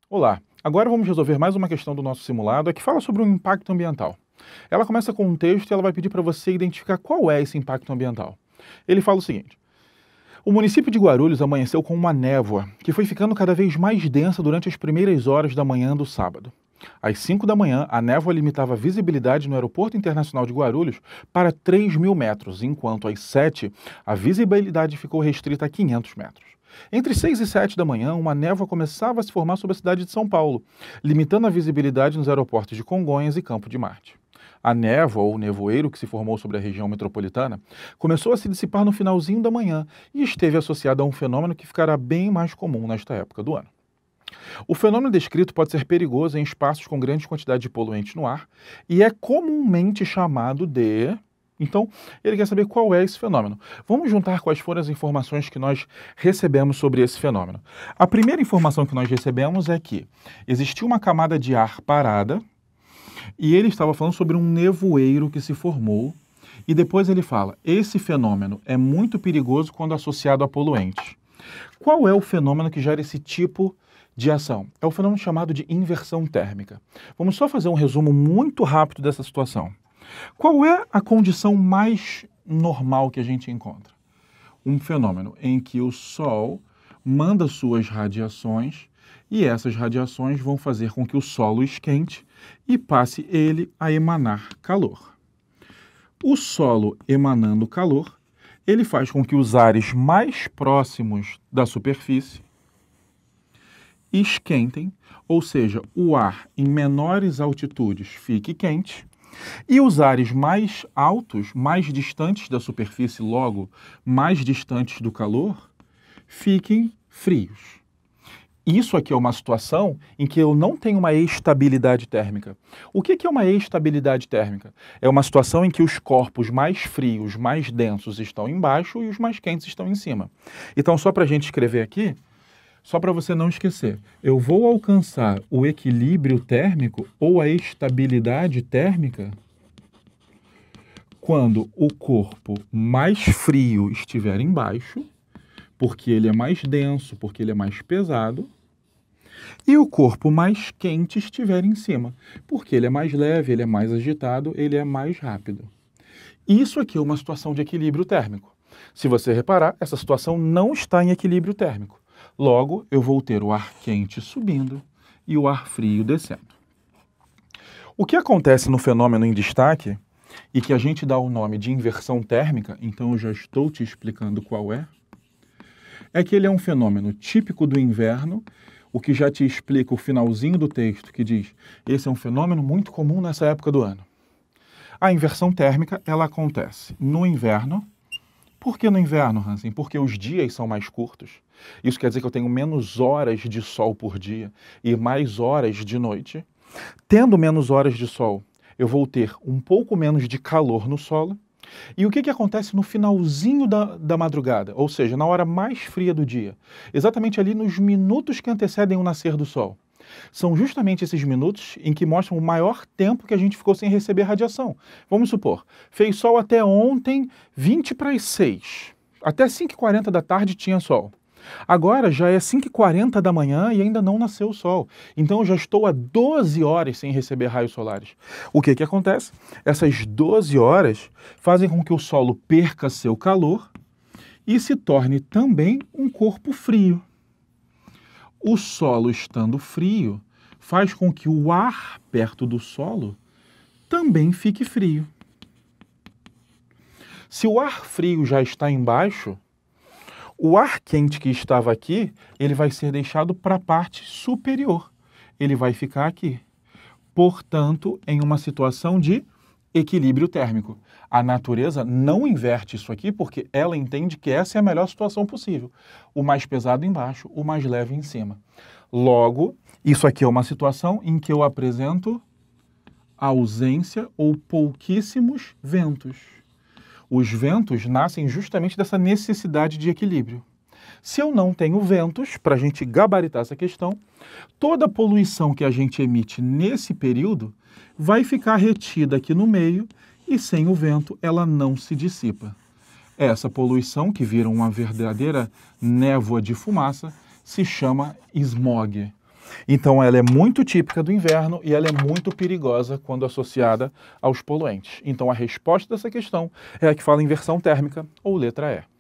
Olá, agora vamos resolver mais uma questão do nosso simulado que fala sobre um impacto ambiental. Ela começa com um texto e ela vai pedir para você identificar qual é esse impacto ambiental. Ele fala o seguinte: o município de Guarulhos amanheceu com uma névoa que foi ficando cada vez mais densa durante as primeiras horas da manhã do sábado. Às 5 da manhã, a névoa limitava a visibilidade no Aeroporto Internacional de Guarulhos para 3.000 metros, enquanto às 7, a visibilidade ficou restrita a 500 metros. Entre 6 e 7 da manhã, uma névoa começava a se formar sobre a cidade de São Paulo, limitando a visibilidade nos aeroportos de Congonhas e Campo de Marte. A névoa, ou nevoeiro, que se formou sobre a região metropolitana, começou a se dissipar no finalzinho da manhã e esteve associada a um fenômeno que ficará bem mais comum nesta época do ano. O fenômeno descrito pode ser perigoso em espaços com grande quantidade de poluentes no ar e é comumente chamado de... Então, ele quer saber qual é esse fenômeno. Vamos juntar quais foram as informações que nós recebemos sobre esse fenômeno. A primeira informação que nós recebemos é que existiu uma camada de ar parada e ele estava falando sobre um nevoeiro que se formou. E depois ele fala, esse fenômeno é muito perigoso quando associado a poluentes. Qual é o fenômeno que gera esse tipo de ação? É o fenômeno chamado de inversão térmica. Vamos só fazer um resumo muito rápido dessa situação. Qual é a condição mais normal que a gente encontra? Um fenômeno em que o Sol manda suas radiações e essas radiações vão fazer com que o solo esquente e passe ele a emanar calor. O solo emanando calor, ele faz com que os ares mais próximos da superfície esquentem, ou seja, o ar em menores altitudes fique quente, e os ares mais altos, mais distantes da superfície, logo mais distantes do calor, fiquem frios. Isso aqui é uma situação em que eu não tenho uma estabilidade térmica. O que é uma estabilidade térmica? É uma situação em que os corpos mais frios, mais densos estão embaixo e os mais quentes estão em cima. Então, só para a gente escrever aqui, só para você não esquecer, eu vou alcançar o equilíbrio térmico ou a estabilidade térmica quando o corpo mais frio estiver embaixo, porque ele é mais denso, porque ele é mais pesado, e o corpo mais quente estiver em cima, porque ele é mais leve, ele é mais agitado, ele é mais rápido. Isso aqui é uma situação de equilíbrio térmico. Se você reparar, essa situação não está em equilíbrio térmico. Logo, eu vou ter o ar quente subindo e o ar frio descendo. O que acontece no fenômeno em destaque, e que a gente dá o nome de inversão térmica, então eu já estou te explicando qual é que ele é um fenômeno típico do inverno, o que já te explica o finalzinho do texto, que diz, esse é um fenômeno muito comum nessa época do ano. A inversão térmica, ela acontece no inverno. Por que no inverno, Hansen? Porque os dias são mais curtos. Isso quer dizer que eu tenho menos horas de sol por dia e mais horas de noite. Tendo menos horas de sol, eu vou ter um pouco menos de calor no solo. E o que acontece no finalzinho da madrugada, ou seja, na hora mais fria do dia? Exatamente ali nos minutos que antecedem o nascer do sol. São justamente esses minutos em que mostram o maior tempo que a gente ficou sem receber radiação. Vamos supor, fez sol até ontem, 20 para as 6. Até 5h40 da tarde tinha sol. Agora já é 5h40 da manhã e ainda não nasceu o sol. Então eu já estou há 12 horas sem receber raios solares. O que acontece? Essas 12 horas fazem com que o solo perca seu calor e se torne também um corpo frio. O solo estando frio faz com que o ar perto do solo também fique frio. Se o ar frio já está embaixo, o ar quente que estava aqui, ele vai ser deixado para a parte superior. Ele vai ficar aqui. Portanto, em uma situação de equilíbrio térmico. A natureza não inverte isso aqui porque ela entende que essa é a melhor situação possível. O mais pesado embaixo, o mais leve em cima. Logo, isso aqui é uma situação em que eu apresento ausência ou pouquíssimos ventos. Os ventos nascem justamente dessa necessidade de equilíbrio. Se eu não tenho ventos, para a gente gabaritar essa questão, toda a poluição que a gente emite nesse período vai ficar retida aqui no meio e sem o vento ela não se dissipa. Essa poluição, que vira uma verdadeira névoa de fumaça, se chama smog. Então ela é muito típica do inverno e ela é muito perigosa quando associada aos poluentes. Então a resposta dessa questão é a que fala inversão térmica, ou letra E.